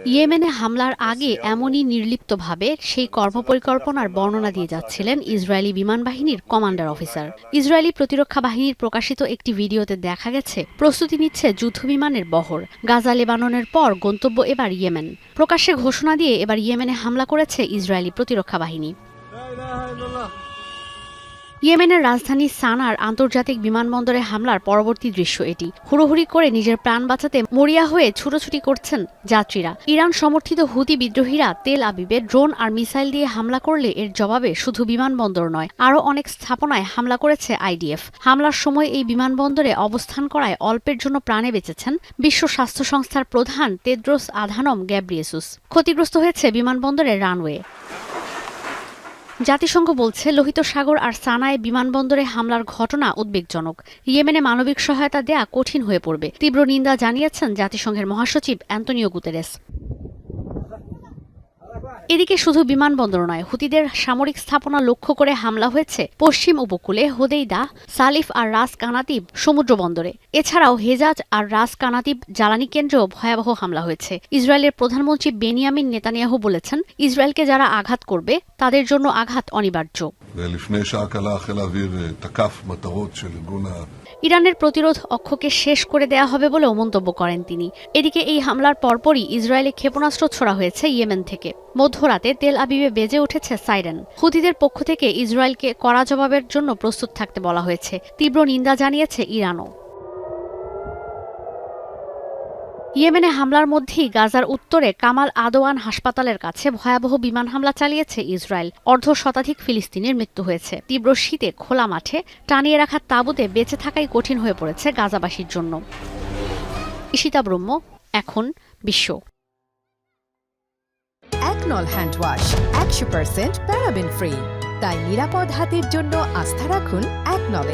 ইয়েমেনে হামলার আগে এমনই নির্লিপ্তভাবে সেই কর্মপরিকল্পনার বর্ণনা দিয়ে যাচ্ছিলেন ইসরায়েলি বিমান বাহিনীর কমান্ডার অফিসার। ইসরায়েলি প্রতিরক্ষা বাহিনীর প্রকাশিত একটি ভিডিওতে দেখা গেছে প্রস্তুতি নিচ্ছে যুদ্ধবিমানের বহর। গাজা লেবাননের পর গন্তব্য এবার ইয়েমেন। প্রকাশ্যে ঘোষণা দিয়ে এবার ইয়েমেনে হামলা করেছে ইসরায়েলি প্রতিরক্ষা বাহিনী। ইয়েমেনের রাজধানী সানার আন্তর্জাতিক বিমানবন্দরে হামলার পরবর্তী দৃশ্য এটি। হুড়োহুড়ি করে নিজের প্রাণ বাঁচাতে মরিয়া হয়ে ছুটোছুটি করছেন যাত্রীরা। ইরান সমর্থিত হুতি বিদ্রোহীরা তেল আবিবে ড্রোন আর মিসাইল দিয়ে হামলা করলে এর জবাবে শুধু বিমানবন্দর নয়, আরও অনেক স্থাপনায় হামলা করেছে আইডিএফ। হামলার সময় এই বিমানবন্দরে অবস্থান করায় অল্পের জন্য প্রাণে বেঁচেছেন বিশ্ব স্বাস্থ্য সংস্থার প্রধান তেদ্রোস আধানম গ্যাব্রিয়েসুস। ক্ষতিগ্রস্ত হয়েছে বিমানবন্দরের রানওয়ে। জাতিসংঘ বলছে লোহিত সাগর আর সানায় বিমানবন্দরে হামলার ঘটনা উদ্বেগজনক। ইয়েমেনে মানবিক সহায়তা দেয়া কঠিন হয়ে পড়বে, তীব্র নিন্দা জানিয়েছেন জাতিসংঘের মহাসচিব অ্যান্তোনিও গুতেরেস। এদিকে শুধু বিমানবন্দর নয়, হুতিদের সামরিক স্থাপনা লক্ষ্য করে হামলা হয়েছে পশ্চিম উপকূলে হোদেইদা, সালিফ আর রাস কানাতিব সমুদ্র বন্দরে। এছাড়াও হেজাজ আর রাস কানাতিব জ্বালানি কেন্দ্রেও ভয়াবহ হামলা হয়েছে। ইসরায়েলের প্রধানমন্ত্রী বেনিয়ামিন নেতানিয়াহু বলেছেন, ইসরায়েলকে যারা আঘাত করবে তাদের জন্য আঘাত অনিবার্য। ইরানের প্রতিরোধ অক্ষকে শেষ করে দেয়া হবে বলেও মন্তব্য করেন তিনি। এদিকে এই হামলার পরপরই ইসরায়েলে ক্ষেপণাস্ত্র ছোড়া হয়েছে ইয়েমেন থেকে। মধ্যরাতে তেল আবিবে বেজে উঠেছে সাইরেন। হুতিদের পক্ষ থেকে ইসরায়েলকে কড়া জবাবের জন্য প্রস্তুত থাকতে বলা হয়েছে। তীব্র নিন্দা জানিয়েছে ইরানও। ইয়েমেনে হামলার মধ্যেই গাজার উত্তরে কামাল আদওয়ান হাসপাতালের কাছে ভয়াবহ বিমান হামলা চালিয়েছে ইসরায়েল। অর্ধশতাধিক ফিলিস্তিনির মৃত্যু হয়েছে। তীব্র শীতে খোলা মাঠে টানিয়ে রাখা তাঁবুতে বেঁচে থাকাই কঠিন হয়ে পড়েছে গাজাবাসীর জন্য। ঈশিতা ব্রহ্ম, এখন বিশ্ব। একনল হ্যান্ড ওয়াশ 100% প্যারাবেন ফ্রি, তাই নিরাপদ হাতের জন্য আস্থা রাখুন একনলে।